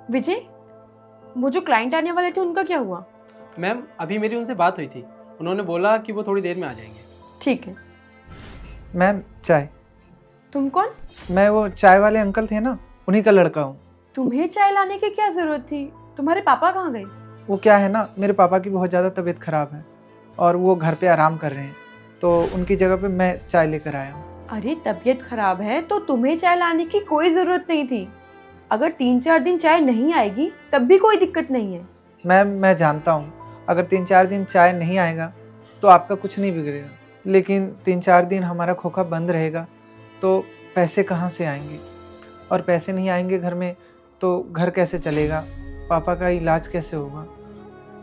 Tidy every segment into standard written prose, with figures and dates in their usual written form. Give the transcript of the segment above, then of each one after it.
विजय, वो जो क्लाइंट आने वाले थे उनका क्या हुआ? मैम अभी मेरी उनसे बात हुई थी, उन्होंने बोला कि वो थोड़ी देर में आ जाएंगे। ठीक है। मैम चाय। तुम कौन? मैं वो चाय वाले अंकल थे ना, उन्हीं का लड़का हूँ। तुम्हें चाय लाने की क्या जरूरत थी? तुम्हारे पापा कहाँ गए? वो क्या है ना, मेरे पापा की बहुत ज़्यादा तबीयत ख़राब है और वो घर पे आराम कर रहे हैं, तो उनकी जगह पे मैं चाय लेकर आया हूँ। अरे तबीयत खराब है तो तुम्हें चाय लाने की कोई जरूरत नहीं थी। अगर 3-4 दिन चाय नहीं आएगी तब भी कोई दिक्कत नहीं है। मैम मैं जानता हूँ, अगर 3-4 दिन चाय नहीं आएगा तो आपका कुछ नहीं बिगड़ेगा, लेकिन 3-4 दिन हमारा खोखा बंद रहेगा तो पैसे कहाँ से आएंगे, और पैसे नहीं आएंगे घर में तो घर कैसे चलेगा, पापा का इलाज कैसे होगा।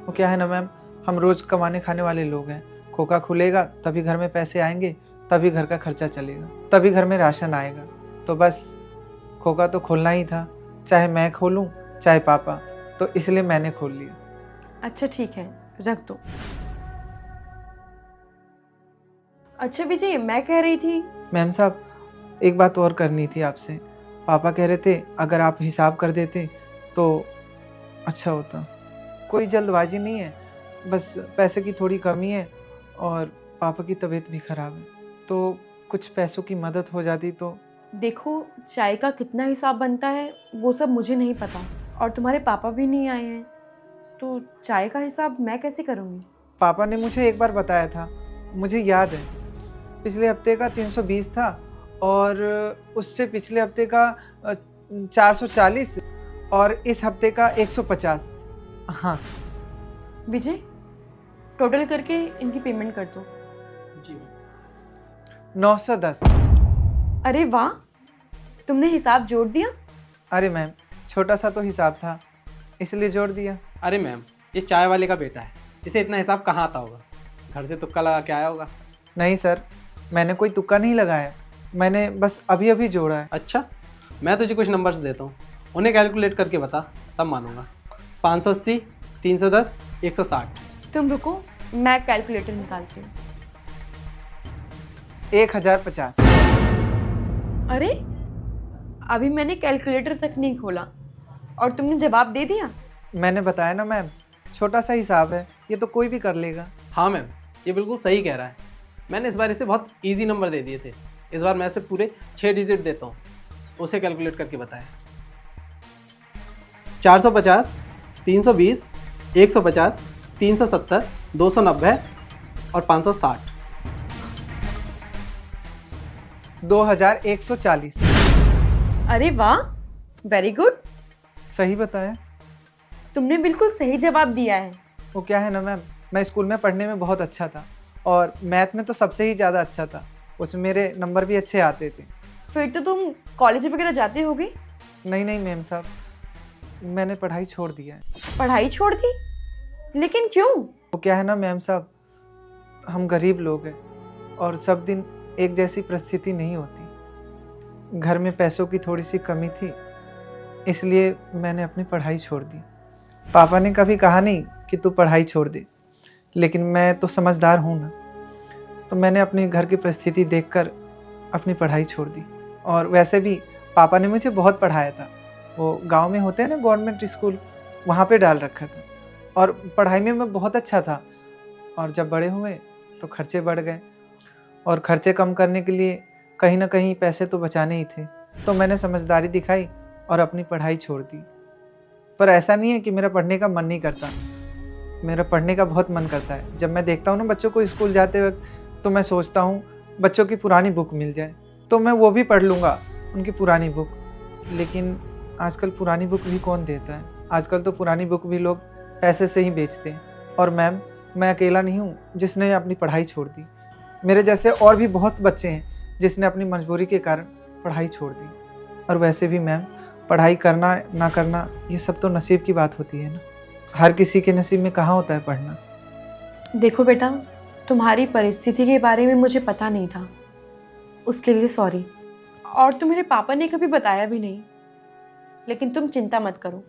वो क्या है ना मैम, हम रोज़ कमाने खाने वाले लोग हैं। खोखा खुलेगा तभी घर में पैसे आएंगे, तभी घर का खर्चा चलेगा, तभी घर में राशन आएगा। तो बस खोखा तो खोलना ही था, चाहे मैं खोलूं चाहे पापा, तो इसलिए मैंने खोल लिया। अच्छा ठीक है, रख दो। अच्छा विजय, मैं कह रही थी, मैम साहब एक बात और करनी थी आपसे। पापा कह रहे थे अगर आप हिसाब कर देते तो अच्छा होता। कोई जल्दबाजी नहीं है, बस पैसे की थोड़ी कमी है और पापा की तबीयत भी ख़राब है, तो कुछ पैसों की मदद हो जाती तो। देखो चाय का कितना हिसाब बनता है वो सब मुझे नहीं पता, और तुम्हारे पापा भी नहीं आए हैं, तो चाय का हिसाब मैं कैसे करूँगी? पापा ने मुझे एक बार बताया था, मुझे याद है, पिछले हफ्ते का 320 था और उससे पिछले हफ्ते का 440 और इस हफ्ते का 150। हाँ विजय, टोटल करके इनकी पेमेंट कर दो। जी 910। अरे वाह, तुमने हिसाब जोड़ दिया। अरे मैम छोटा सा तो हिसाब था इसलिए जोड़ दिया। अरे मैम ये चाय वाले का बेटा है, इसे इतना हिसाब कहाँ आता होगा, घर से तुक्का लगा के आया होगा। नहीं सर, मैंने कोई तुक्का नहीं लगाया, मैंने बस अभी अभी जोड़ा है। अच्छा मैं तुझे कुछ नंबर्स देता हूँ, उन्हें कैलकुलेट करके बता तब मानूंगा। 580, 310, 160। तुम रुको, मैं कैलकुलेटर निकालती हूँ। 1050। अरे अभी मैंने कैलकुलेटर तक नहीं खोला और तुमने जवाब दे दिया। मैंने बताया ना मैम, छोटा सा हिसाब है, ये तो कोई भी कर लेगा। हाँ मैम ये बिल्कुल सही कह रहा है, मैंने इस बार इसे बहुत इजी नंबर दे दिए थे, इस बार मैं इसे पूरे 6 डिजिट देता हूँ, उसे कैलकुलेट करके बताया। 450, 320, 150, 370, 290 और 560। 2140। अरे वाह, वेरी गुड, सही बताया। तुमने बिल्कुल सही जवाब दिया है। वो क्या है ना मैम, मैं स्कूल में पढ़ने में बहुत अच्छा था और मैथ में तो सबसे ही ज़्यादा अच्छा था, उसमें मेरे नंबर भी अच्छे आते थे। फिर तो तुम कॉलेज वगैरह जाते होगे? नहीं नहीं मैम साहब, मैंने पढ़ाई छोड़ दिया है। पढ़ाई छोड़ दी? लेकिन क्यों? वो क्या है ना मैम साहब, हम गरीब लोग हैं और सब दिन एक जैसी परिस्थिति नहीं होती, घर में पैसों की थोड़ी सी कमी थी, इसलिए मैंने अपनी पढ़ाई छोड़ दी। पापा ने कभी कहा नहीं कि तू पढ़ाई छोड़ दे, लेकिन मैं तो समझदार हूँ ना, तो मैंने अपने घर की परिस्थिति देखकर अपनी पढ़ाई छोड़ दी। और वैसे भी पापा ने मुझे बहुत पढ़ाया था, वो गांव में होते हैं ना गवर्नमेंट स्कूल, वहाँ पे डाल रखा था और पढ़ाई में मैं बहुत अच्छा था। और जब बड़े हुए तो खर्चे बढ़ गए और खर्चे कम करने के लिए कहीं ना कहीं पैसे तो बचाने ही थे, तो मैंने समझदारी दिखाई और अपनी पढ़ाई छोड़ दी। पर ऐसा नहीं है कि मेरा पढ़ने का मन नहीं करता, मेरा पढ़ने का बहुत मन करता है। जब मैं देखता हूँ ना बच्चों को स्कूल जाते वक्त, तो मैं सोचता हूँ बच्चों की पुरानी बुक मिल जाए तो मैं वो भी पढ़ लूँगा, उनकी पुरानी बुक। लेकिन आजकल पुरानी बुक भी कौन देता है, आजकल तो पुरानी बुक भी लोग पैसे से ही बेचते हैं। और मैम मैं अकेला नहीं हूँ जिसने अपनी पढ़ाई छोड़ दी, मेरे जैसे और भी बहुत बच्चे हैं जिसने अपनी मजबूरी के कारण पढ़ाई छोड़ दी। और वैसे भी मैम पढ़ाई करना ना करना ये सब तो नसीब की बात होती है ना, हर किसी के नसीब में कहाँ होता है पढ़ना। देखो बेटा, तुम्हारी परिस्थिति के बारे में मुझे पता नहीं था, उसके लिए सॉरी। और तुम्हारे पापा ने कभी बताया भी नहीं, लेकिन तुम चिंता मत करो,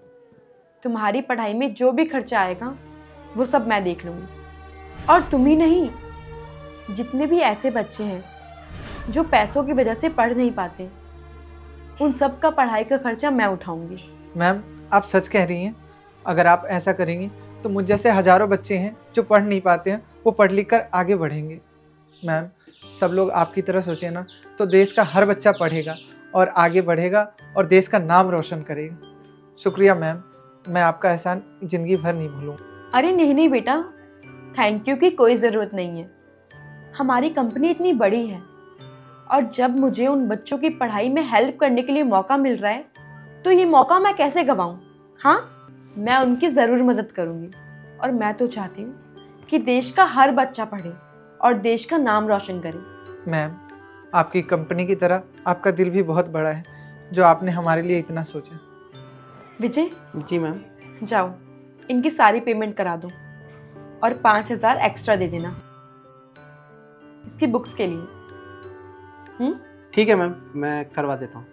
तुम्हारी पढ़ाई में जो भी खर्चा आएगा वो सब मैं देख लूँगी। और तुम ही नहीं, जितने भी ऐसे बच्चे हैं जो पैसों की वजह से पढ़ नहीं पाते, उन सब का पढ़ाई का खर्चा मैं उठाऊंगी। मैम आप सच कह रही हैं? अगर आप ऐसा करेंगी तो मुझ जैसे हज़ारों बच्चे हैं जो पढ़ नहीं पाते हैं, वो पढ़ लिख कर आगे बढ़ेंगे। मैम, सब लोग आपकी तरह सोचें ना, तो देश का हर बच्चा पढ़ेगा और आगे बढ़ेगा और देश का नाम रोशन करेगा। शुक्रिया मैम, मैं आपका एहसान ज़िंदगी भर नहीं भूलूंगा। अरे नहीं नहीं बेटा, थैंक यू की कोई ज़रूरत नहीं है। हमारी कंपनी इतनी बड़ी है और जब मुझे उन बच्चों की पढ़ाई में हेल्प करने के लिए मौका मिल रहा है तो ये मौका मैं कैसे गंवाऊं? हाँ, मैं उनकी ज़रूर मदद करूंगी और मैं तो चाहती हूँ कि देश का हर बच्चा पढ़े और देश का नाम रोशन करे। मैम, आपकी कंपनी की तरह आपका दिल भी बहुत बड़ा है जो आपने हमारे लिए इतना सोचा। विजय, जी मैम। जाओ इनकी सारी पेमेंट करा दो और 5,000 एक्स्ट्रा दे देना इसकी बुक्स के लिए। ठीक है मैम, मैं करवा देता हूँ।